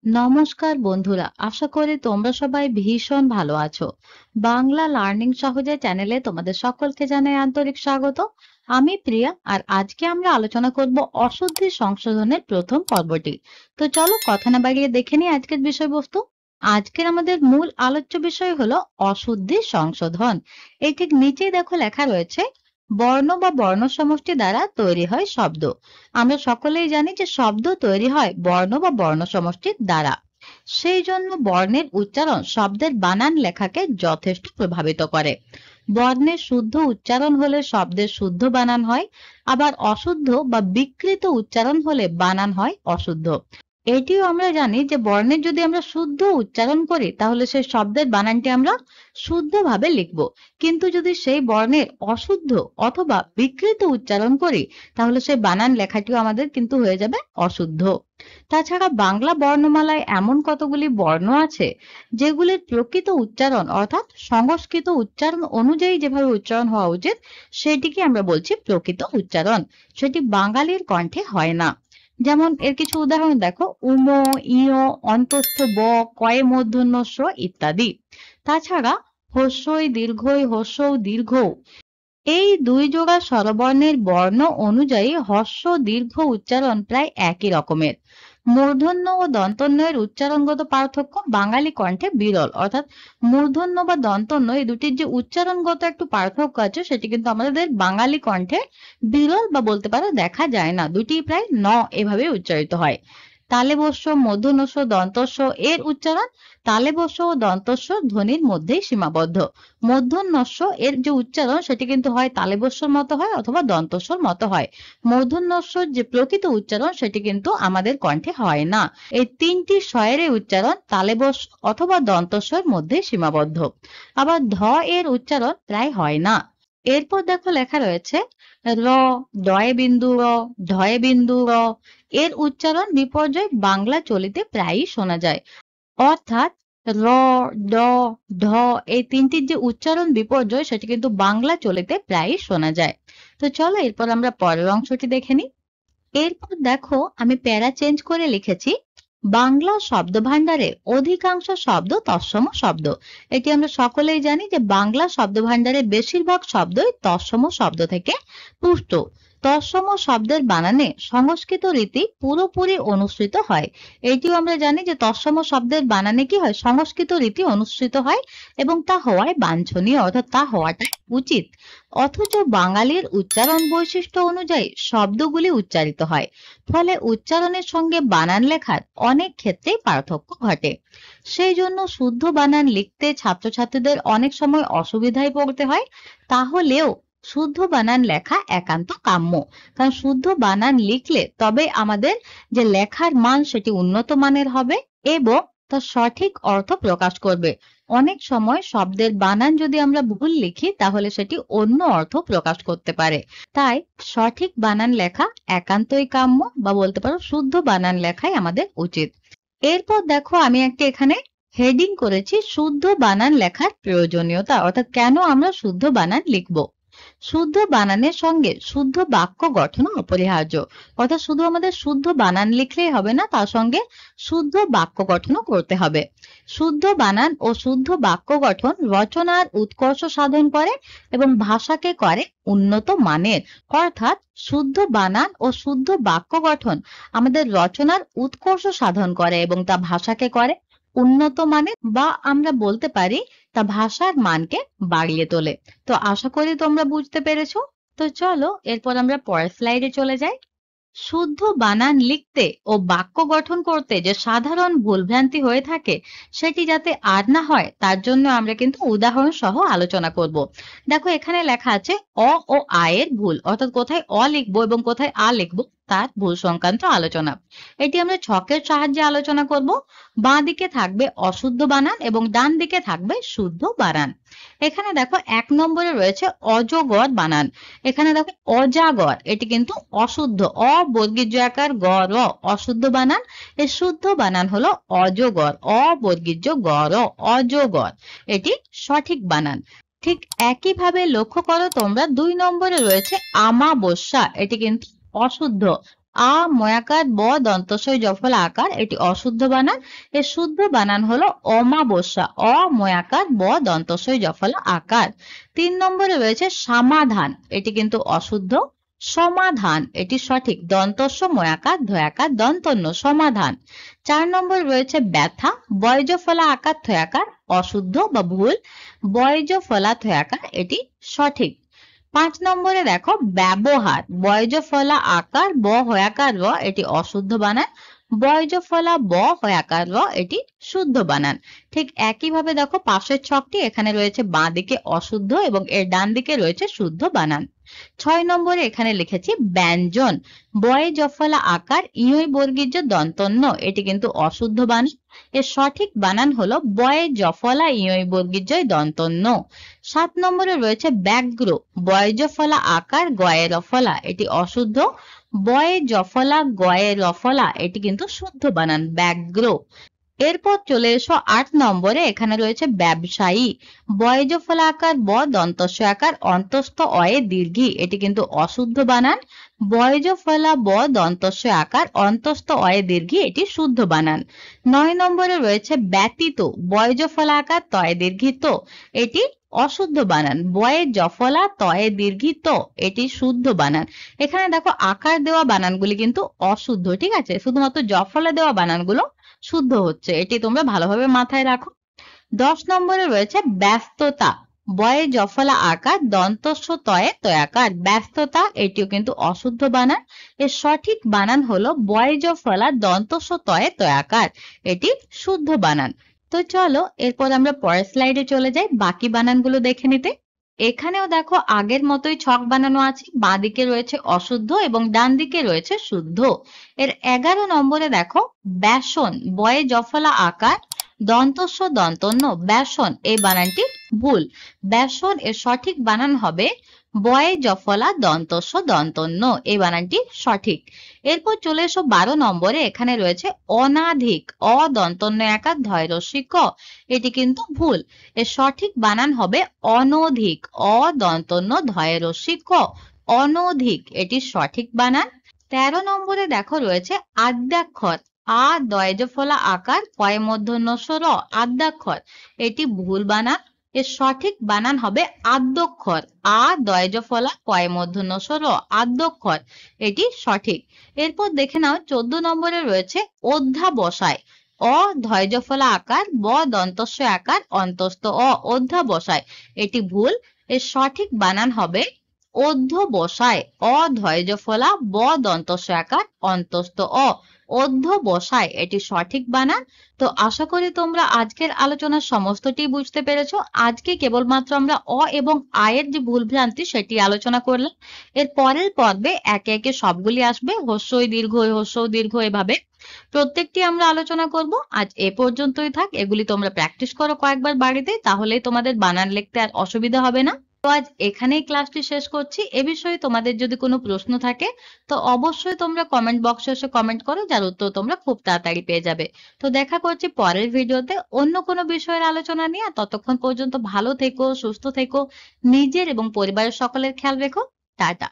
নমস্কার বন্ধুরা, আশা করি তোমরা সবাই ভীষণ ভালো আছো। বাংলা লার্নিং সহজে চ্যানেলে তোমাদের সকলকে জানাই আন্তরিক স্বাগত। আমি প্রিয়া, আর আজকে আমরা আলোচনা করব অশুদ্ধি সংশোধনের প্রথম পর্বটি। তো চলো কথা না বাড়িয়ে দেখে নিই আজকের বিষয়বস্তু। আজকের আমাদের মূল আলোচ্য বিষয় হলো অশুদ্ধি সংশোধন। এই ঠিক নিচেই দেখো লেখা রয়েছে, বর্ণ বা বর্ণ সমষ্টি দ্বারা তৈরি হয় শব্দ। আমরা সকলেই জানি যে শব্দ তৈরি হয় বর্ণ বা বর্ণ সমষ্টির দ্বারা। সেই জন্য বর্ণের উচ্চারণ শব্দের বানান লেখাকে যথেষ্ট প্রভাবিত করে। বর্ণের শুদ্ধ উচ্চারণ হলে শব্দের শুদ্ধ বানান হয়, আবার অশুদ্ধ বা বিকৃত উচ্চারণ হলে বানান হয় অশুদ্ধ। এটিও আমরা জানি যে বর্ণের যদি আমরা শুদ্ধ উচ্চারণ করি তাহলে সেই শব্দের বানানটি আমরা শুদ্ধভাবে লিখব, কিন্তু যদি সেই বর্ণের অশুদ্ধ অথবা বিকৃত উচ্চারণ করি তাহলে সেই বানান লেখাটিও আমাদের কিন্তু হয়ে যাবে অশুদ্ধ। তাছাড়া বাংলা বর্ণমালায় এমন কতগুলি বর্ণ আছে যেগুলির প্রকৃত উচ্চারণ অর্থাৎ সংস্কৃত উচ্চারণ অনুযায়ী যেভাবে উচ্চারণ হওয়া উচিত সেটিকে আমরা বলছি প্রকৃত উচ্চারণ, সেটি বাঙালির কণ্ঠে হয় না। যেমন এর কিছু উদাহরণ দেখো, উম, ইয়, অন্তস্থ ব, কয়ে মূর্ধন্য ষ ইত্যাদি। তাছাড়া হস্যই দীর্ঘই, হস্যৌ দীর্ঘ, এই দুই জোড়া স্বরবর্ণের বর্ণ অনুযায়ী হস্য দীর্ঘ উচ্চারণ প্রায় একই রকমের। মূর্ধন্য ও দন্তন্য এর উচ্চারণগত পার্থক্য বাঙালি কণ্ঠে বিরল, অর্থাৎ মূর্ধন্য বা দন্তন্য এই দুটির যে উচ্চারণগত একটু পার্থক্য আছে সেটি কিন্তু আমাদের বাঙালি কণ্ঠে বিরল বা বলতে পারো দেখা যায় না, দুটি প্রায় ন এভাবে উচ্চারিত হয়। তালেবস্য, মূর্ধন্যস্য, দন্তস্য এর উচ্চারণ তালেবস্য ও দন্তস্য ধ্বনির মধ্যেই সীমাবদ্ধ। মূর্ধন্যস্য এর যে উচ্চারণ সেটি কিন্তু হয় তালেবস্যর মতো হয় অথবা দন্তস্বর মতো হয়। মূর্ধন্যস্যর যে প্রকৃত উচ্চারণ সেটি কিন্তু আমাদের কণ্ঠে হয় না। এই তিনটি স্বরের উচ্চারণ তালেবস্য অথবা দন্তস্বর মধ্যে সীমাবদ্ধ। আবার ধ এর উচ্চারণ প্রায় হয় না। এরপর দেখো লেখা রয়েছে র, ডয়ে বিন্দু র, ঢয়ে বিন্দু র, এর উচ্চারণ বিপর্যয় বাংলা চলিতে প্রায়ই শোনা যায়। অর্থাৎ র, ড, ঢ এই তিনটির যে উচ্চারণ বিপর্যয় সেটি কিন্তু বাংলা চলিতে প্রায়ই শোনা যায়। তো চলো এরপর আমরা পরের অংশটি দেখে নিই। এরপর দেখো আমি প্যারা চেঞ্জ করে লিখেছি, বাংলা শব্দ ভান্ডারে অধিকাংশ শব্দ তৎসম শব্দ। এটি আমরা সকলেই জানি যে বাংলা শব্দ ভান্ডারে বেশিরভাগ শব্দই তৎসম শব্দ থেকে পুষ্ট। তৎসম শব্দের বানানে সংস্কৃত রীতি পুরোপুরি অনুসৃত হয়। এটিও আমরা জানি যে তৎসম শব্দের বানানে কি হয়, সংস্কৃত রীতি অনুসৃত হয় এবং তা হওয়ায় বাঞ্ছনীয়, অর্থাৎ তা হওয়াটাই উচিত। অথচ বাঙালির উচ্চারণ বৈশিষ্ট্য অনুযায়ী শব্দগুলি উচ্চারিত হয়, ফলে উচ্চারণের সঙ্গে বানান লেখার অনেক ক্ষেত্রেই পার্থক্য ঘটে। সেই জন্য শুদ্ধ বানান লিখতে ছাত্রছাত্রীদের অনেক সময় অসুবিধায় পড়তে হয়। তাহলেও শুদ্ধ বানান লেখা একান্ত কাম্য, কারণ শুদ্ধ বানান লিখলে তবে আমাদের যে লেখার মান সেটি উন্নত মানের হবে এবং তার সঠিক অর্থ প্রকাশ করবে। অনেক সময় শব্দের বানান যদি আমরা ভুল লিখি তাহলে সেটি অন্য অর্থ প্রকাশ করতে পারে। তাই সঠিক বানান লেখা একান্তই কাম্য, বা বলতে পারো শুদ্ধ বানান লেখাই আমাদের উচিত। এরপর দেখো আমি একটা এখানে হেডিং করেছি শুদ্ধ বানান লেখার প্রয়োজনীয়তা, অর্থাৎ কেন আমরা শুদ্ধ বানান লিখব। শুদ্ধ বানানের সঙ্গে শুদ্ধ বাক্য গঠন অপরিহার্য, অর্থাৎ শুধু আমাদের শুদ্ধ বানান লিখলেই হবে না, তার সঙ্গে শুদ্ধ বাক্য গঠনও করতে হবে। শুদ্ধ বানান ও শুদ্ধ বাক্য গঠন রচনার উৎকর্ষ সাধন করে এবং ভাষাকে করে উন্নত মানের। অর্থাৎ শুদ্ধ বানান ও শুদ্ধ বাক্য গঠন আমাদের রচনার উৎকর্ষ সাধন করে এবং তা ভাষাকে করে উন্নত মানের, বা আমরা বলতে পারি তা ভাষার মানকে বাড়িয়ে তোলে। তো আশা করি তোমরা বুঝতে পেরেছো। তো চলো এরপর আমরা পরের স্লাইডে চলে যাই। শুদ্ধ বানান লিখতে ও বাক্য গঠন করতে যে সাধারণ ভুলভ্রান্তি হয়ে থাকে সেটি যাতে আর না হয় তার জন্য আমরা কিন্তু উদাহরণ সহ আলোচনা করব। দেখো এখানে লেখা আছে অ ও আ এর ভুল, অর্থাৎ কোথায় অ লিখবো এবং কোথায় আ লিখবো তার ভুল সংক্রান্ত আলোচনা। এটি আমরা ছকের সাহায্যে আলোচনা করব। বাঁ দিকে থাকবে অশুদ্ধ বানান এবং ডান দিকে থাকবে শুদ্ধ বানান। এখানে দেখো ১ নম্বরে রয়েছে অজগর বানান। এখানে দেখো অজাগর, এটি কিন্তু অশুদ্ধ, অ বর্গীয় জ আকার গ র অশুদ্ধ বানান। এর শুদ্ধ বানান হলো অজগর, অ বর্গীয় জ গ র অজগর, এটি সঠিক বানান। ঠিক একইভাবে লক্ষ্য করো তোমরা ২ নম্বরে রয়েছে আমাবস্যা, এটি কিন্তু অশুদ্ধ, আ ময়াকার ব দন্তস্বই জফলা আকার, এটি অশুদ্ধ বানান। এর শুদ্ধ বানান হলো অমাবস্যা, অ ময়াকার ব দন্তস্বই জফলা আকার। 3 নম্বরে রয়েছে সমাধান, এটি কিন্তু অশুদ্ধ। সমাধান এটি সঠিক, দন্তস্ব ময়াকার ধয়াকার দন্তন্য সমাধান। 4 নম্বরে রয়েছে ব্যথা, বয়জ ফলা আকার থয়াকার, অশুদ্ধ বা ভুল। বয়জ ফলা থয়াকার এটি সঠিক। 5 নম্বরে দেখো ব্যবহার, বয়জ ফলা আকার ব হয়াকার র, এটি অশুদ্ধ বানান। বয়জ ফলা ব হয়াকার র, এটি শুদ্ধ বানান। ঠিক একইভাবে দেখো পাশের ছকটি, এখানে রয়েছে বাঁ দিকে অশুদ্ধ এবং এর ডান দিকে রয়েছে শুদ্ধ বানান। 6 নম্বরে এখানে লিখেছি ব্যঞ্জন, বয়ে জফলা আকার ইয়ই বর্গীয় দন্তন্য, এটি কিন্তু অশুদ্ধ বানান। এর সঠিক বানান হলো বয়ে জফলা ইয়ই বর্গীয় দন্তন্য। 7 নম্বরে রয়েছে ব্যগ্র, বয়ে জফলা আকার গয়ে রফলা, এটি অশুদ্ধ। বয়ে জফলা গয়ে রফলা, এটি কিন্তু শুদ্ধ বানান ব্যগ্র। এরপর চলে এসো 8 নম্বরে, এখানে রয়েছে ব্যবসায়ী, বয়জ ফলাকার ব দন্তস্ব আকার অন্তস্থ অয়ে দীর্ঘী, এটি কিন্তু অশুদ্ধ বানান। বয়জ ফলা ব দন্তস্ব আকার অন্তস্থ অয়ে দীর্ঘী, এটি শুদ্ধ বানান। 9 নম্বরে রয়েছে ব্যতীত, বয়জ ফলাকার তয়ে দীর্ঘী তো, এটি অশুদ্ধ বানান। বয়ে জফলা তয়ে দীর্ঘী তো, এটি শুদ্ধ বানান। এখানে দেখো আকার দেওয়া বানানগুলি কিন্তু অশুদ্ধ, ঠিক আছে, শুধুমাত্র জফলা দেওয়া বানানগুলো শুদ্ধ হচ্ছে, এটি তোমরা ভালোভাবে মাথায় রাখো। 10 নম্বরে রয়েছে ব্যস্ততা, বয়ে জফলা আকার দন্তস্ব তয়ে তয়াকার, ব্যস্ততা এটিও কিন্তু অশুদ্ধ বানান। এর সঠিক বানান হলো বয়ে জফলা দন্তস্ব তয়ে তয়াকার, এটি শুদ্ধ বানান। তো চলো এরপর আমরা পরের স্লাইডে চলে যাই বাকি বানানগুলো দেখে নিতে। এখানেও দেখো আগের মতোই ছক বানানো আছে, বাঁ দিকে রয়েছে অশুদ্ধ এবং ডান দিকে রয়েছে শুদ্ধ। এর 11 নম্বরে দেখো বেসন, বয়ে জফলা আকার দন্তস্ব দন্তন্য বেসন, এই বানানটি ভুল। বেসন এর সঠিক বানান হবে বয়ে জফলা দন্তস্ব দন্তন্য, এই বানানটি সঠিক। এরপর চলে এসো 12 নম্বরে, এখানে রয়েছে অনাধিক, অ দন্তন্য আকার ধয় রস্যি ক, এটি কিন্তু ভুল। এর সঠিক বানান হবে অনধিক, অ দন্তন্য ধয় রস্যি ক, অনধিক, এটি সঠিক বানান। 13 নম্বরে দেখো রয়েছে আদ্যাক্ষর, আ দয়জ ফলা আকার কয় মূর্ধন্য ষ র, আদ্যাক্ষর, এটি ভুল বানান। এর সঠিক বানান হবে আদ্যক্ষর, আ দয়জ ফলা কয় মূর্ধন্য ষ র, আদ্যক্ষর, এটি সঠিক। এরপর দেখে নাও 14 নম্বরে রয়েছে অধ্যাবসায়, অ ধৈর্য ফলা আকার ব দন্তস্ব আকার অন্তস্থ অ, অধ্যাবসায়, এটি ভুল। এর সঠিক বানান হবে অধ্যবসায়, অ ধৈর্য ফলা ব দন্তস্ব আকার অন্তস্থ অ, অধ্যবসায়, এটি সঠিক বানান। তো আশা করি তোমরা আজকের আলোচনার সমস্তটি বুঝতে পেরেছো। আজকে কেবলমাত্র আমরা অ এবং আয়ের যে ভুল ভ্রান্তি সেটি আলোচনা করলাম। এর পরের পর্বে একে একে সবগুলি আসবে, হ্রস্বই দীর্ঘ হ্রস্বই দীর্ঘ, এভাবে প্রত্যেকটি আমরা আলোচনা করব। আজ এ পর্যন্তই থাক, এগুলি তোমরা প্র্যাকটিস করো কয়েকবার বাড়িতে, তাহলেই তোমাদের বানান লিখতে আর অসুবিধা হবে না। তো আজ এখানেই ক্লাসটি শেষ করছি। এ বিষয়ে তোমাদের যদি কোনো প্রশ্ন থাকে তো অবশ্যই তোমরা কমেন্ট বক্সে এসে কমেন্ট করো, যার উত্তর তোমরা খুব তাড়াতাড়ি পেয়ে যাবে। তো দেখা করছি পরের ভিডিওতে অন্য কোনো বিষয়ের আলোচনা নিয়ে। ততক্ষণ পর্যন্ত ভালো থেকো, সুস্থ থেকো, নিজের এবং পরিবারের সকলের খেয়াল রেখো। টাটা।